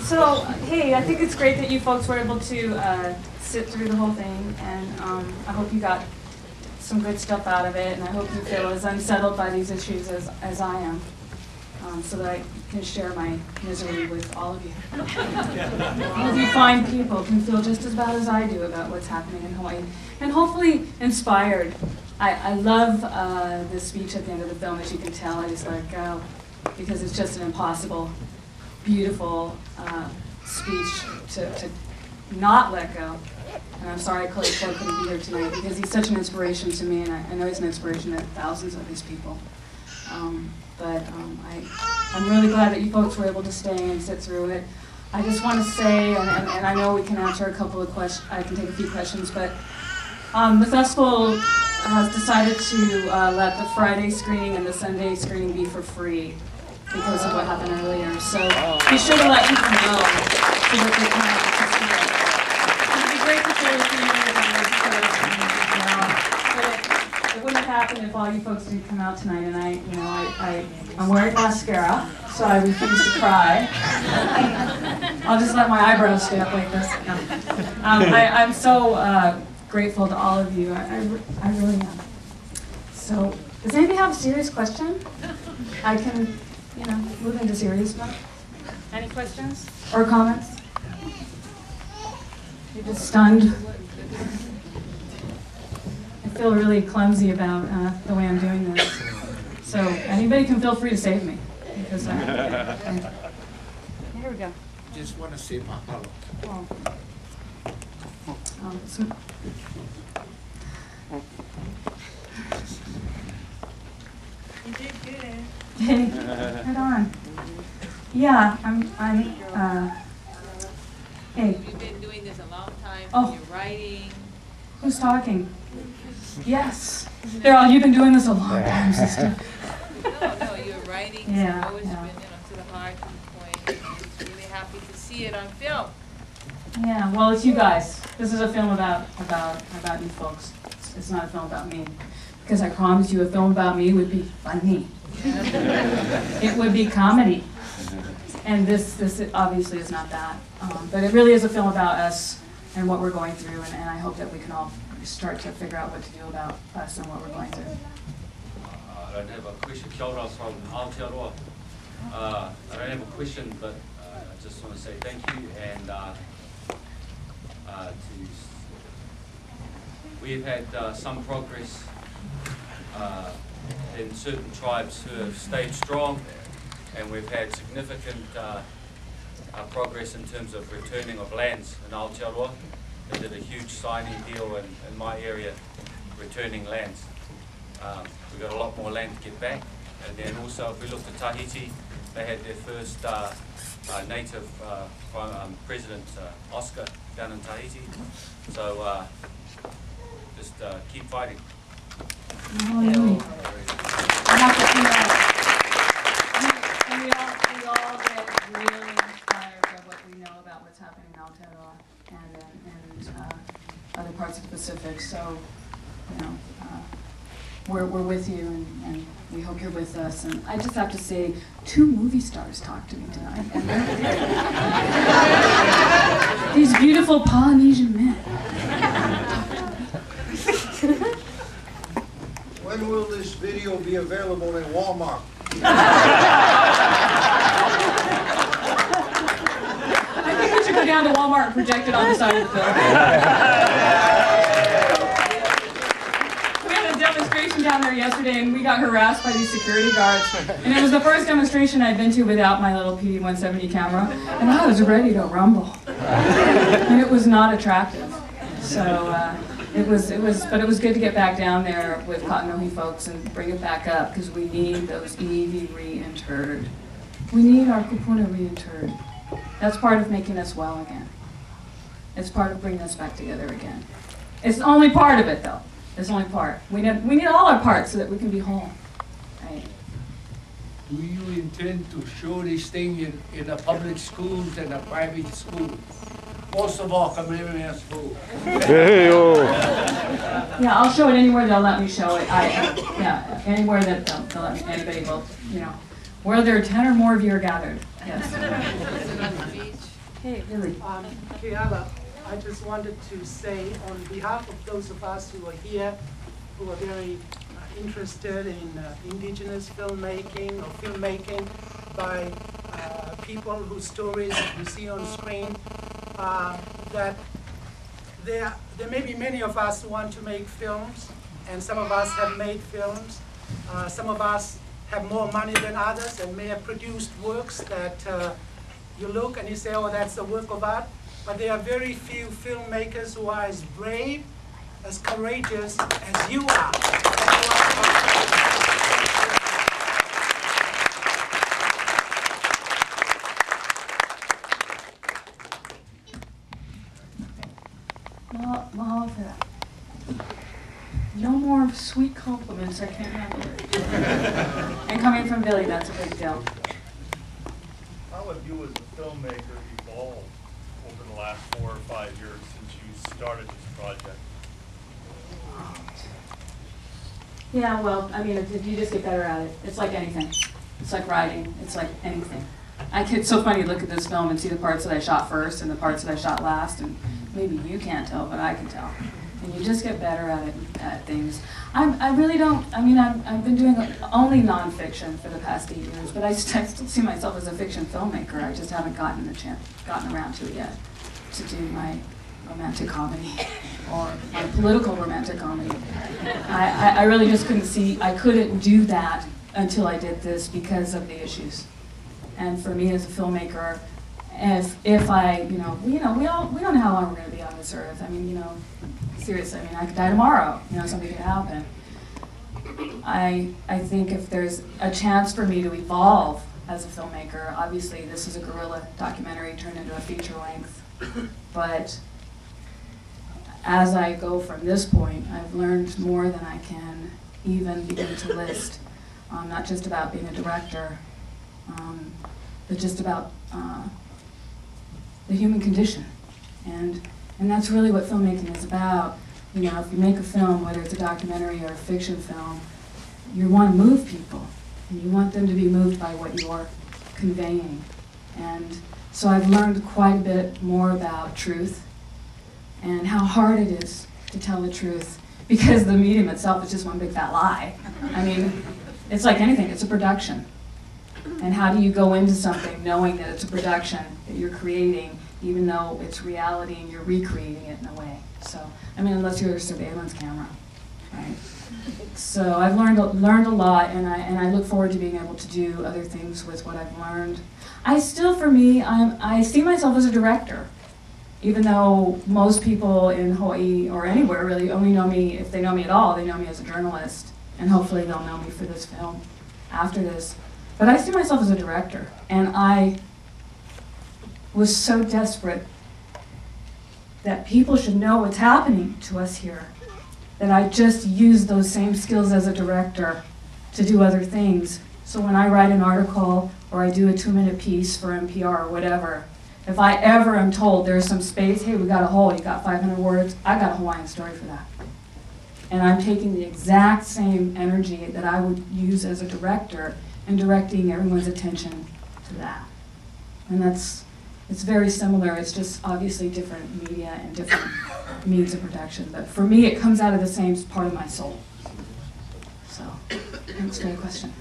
So, hey, I think it's great that you folks were able to sit through the whole thing, and I hope you got some good stuff out of it, and I hope you feel as unsettled by these issues as I am, so that I can share my misery with all of you. All of you fine people can feel just as bad as I do about what's happening in Hawaii, and hopefully inspired. I love the speech at the end of the film, as you can tell. I just let it go, because it's just an impossible, beautiful speech to not let go. And I'm sorry Clay Ford couldn't be here tonight, because he's such an inspiration to me, and I know he's an inspiration to thousands of these people. I'm really glad that you folks were able to stay and sit through it. I just want to say, and I know we can answer a couple of questions, I can take a few questions, but the festival has decided to let the Friday screening and the Sunday screening be for free because of what happened earlier. So be sure to let people know so that they can see it. It'd be great to share with you, but it wouldn't have happened if all you folks didn't come out tonight. And I'm wearing mascara, so I refuse to cry. I'll just let my eyebrows stay up like this. No. I'm so grateful to all of you. I really am. So, does anybody have a serious question? I can, move into serious stuff. Any questions or comments? You're just stunned. I feel really clumsy about the way I'm doing this. So, anybody can feel free to save me, because here we go. Just want to say mahalo. Oh. You did good. Right on. Yeah, hey. You've been doing this a long time. Oh. You're writing. Who's talking? Yes. They're all, you've been doing this a long time, sister. No, you're writing. Yeah, It's always yeah. been to the heart to the point. I'm just really happy to see it on film. Yeah, well, it's you guys. This is a film about you folks. It's not a film about me. Because I promise you, a film about me would be funny. It would be comedy. And this obviously is not that. But it really is a film about us and what we're going through, and I hope that we can all start to figure out what to do about us and what we're going through. I don't have a question. Kia ora from Aotearoa. I don't have a question, but I just want to say thank you, and we've had some progress in certain tribes who have stayed strong, and we've had significant progress in terms of returning of lands in Aotearoa. They did a huge signing deal in my area, returning lands. We've got a lot more land to get back, and then also if we look at Tahiti, they had their first native president, Oscar, down in Tahiti. So just keep fighting. Oh, really? And we all get really inspired by what we know about what's happening in Aotearoa and other parts of the Pacific. So, we're with you, and we hope you're with us. And I just have to say, 2 movie stars talked to me tonight. And these beautiful Polynesian men. When will this video be available in Walmart? I think we should go down to Walmart and project it on the side of the film. We had a demonstration down there yesterday, and we got harassed by these security guards. And it was the first demonstration I'd been to without my little PD-170 camera, and I was ready to rumble. And it was not attractive. So it was good to get back down there with Noho Hewa folks and bring it back up, because we need those iwi reinterred. We need our kupuna reinterred. That's part of making us well again. It's part of bringing us back together again. It's only part of it, though. It's only part. We need all our parts so that we can be whole. Right? Do you intend to show this thing in the public schools and the private schools? Most of all, Kamehameha School. Yeah, I'll show it anywhere they'll let me show it. Yeah, anywhere that they'll let me. Anybody will, Where there are 10 or more of you are gathered. Yes. Hey, Billy. Keala, I just wanted to say on behalf of those of us who are here, who are very interested in indigenous filmmaking or filmmaking by people whose stories you see on screen, that there may be many of us who want to make films, and some of us have made films. Some of us have more money than others and may have produced works that you look and you say, oh, that's a work of art. But there are very few filmmakers who are as brave, as courageous as you are. Mahalo for that. No more sweet compliments, I can't handle it. And coming from Billy, that's a big deal. How have you as a filmmaker evolved over the last 4 or 5 years since you started this project? Yeah, well, I mean, if you just get better at it, it's like anything. It's like writing, it's like anything. It's so funny to look at this film and see the parts that I shot first and the parts that I shot last, and maybe you can't tell, but I can tell. And you just get better at it, at things. I really don't, I mean, I've been doing only nonfiction for the past 8 years, but I still see myself as a fiction filmmaker. I just haven't gotten around to it yet, to do my romantic comedy or my political romantic comedy. I really just I couldn't do that until I did this because of the issues. And for me as a filmmaker, if I, we don't know how long we're going to be on this earth. I mean, seriously, I mean, I could die tomorrow, something could happen. I think if there's a chance for me to evolve as a filmmaker, obviously this is a guerrilla documentary turned into a feature length, but as I go from this point, I've learned more than I can even begin to list, not just about being a director, but just about the human condition. And that's really what filmmaking is about. If you make a film, whether it's a documentary or a fiction film, you want to move people, and you want them to be moved by what you're conveying. And so I've learned quite a bit more about truth and how hard it is to tell the truth, because the medium itself is just one big fat lie. I mean, it's like anything, it's a production. And how do you go into something knowing that it's a production that you're creating, even though it's reality and you're recreating it in a way? So, I mean, unless you're a surveillance camera, right? So I've learned a lot, and I look forward to being able to do other things with what I've learned. I see myself as a director, even though most people in Hawaii or anywhere really only know me, if they know me at all, they know me as a journalist, and hopefully they'll know me for this film after this. But I see myself as a director, and I was so desperate that people should know what's happening to us here, that I just use those same skills as a director to do other things. So when I write an article or I do a 2-minute piece for NPR or whatever, if I ever am told there's some space, hey, we got a hole, you got 500 words, I got a Hawaiian story for that. And I'm taking the exact same energy that I would use as a director and directing everyone's attention to that. And it's very similar, it's just obviously different media and different means of production. But for me, it comes out of the same part of my soul. So, thanks for the question.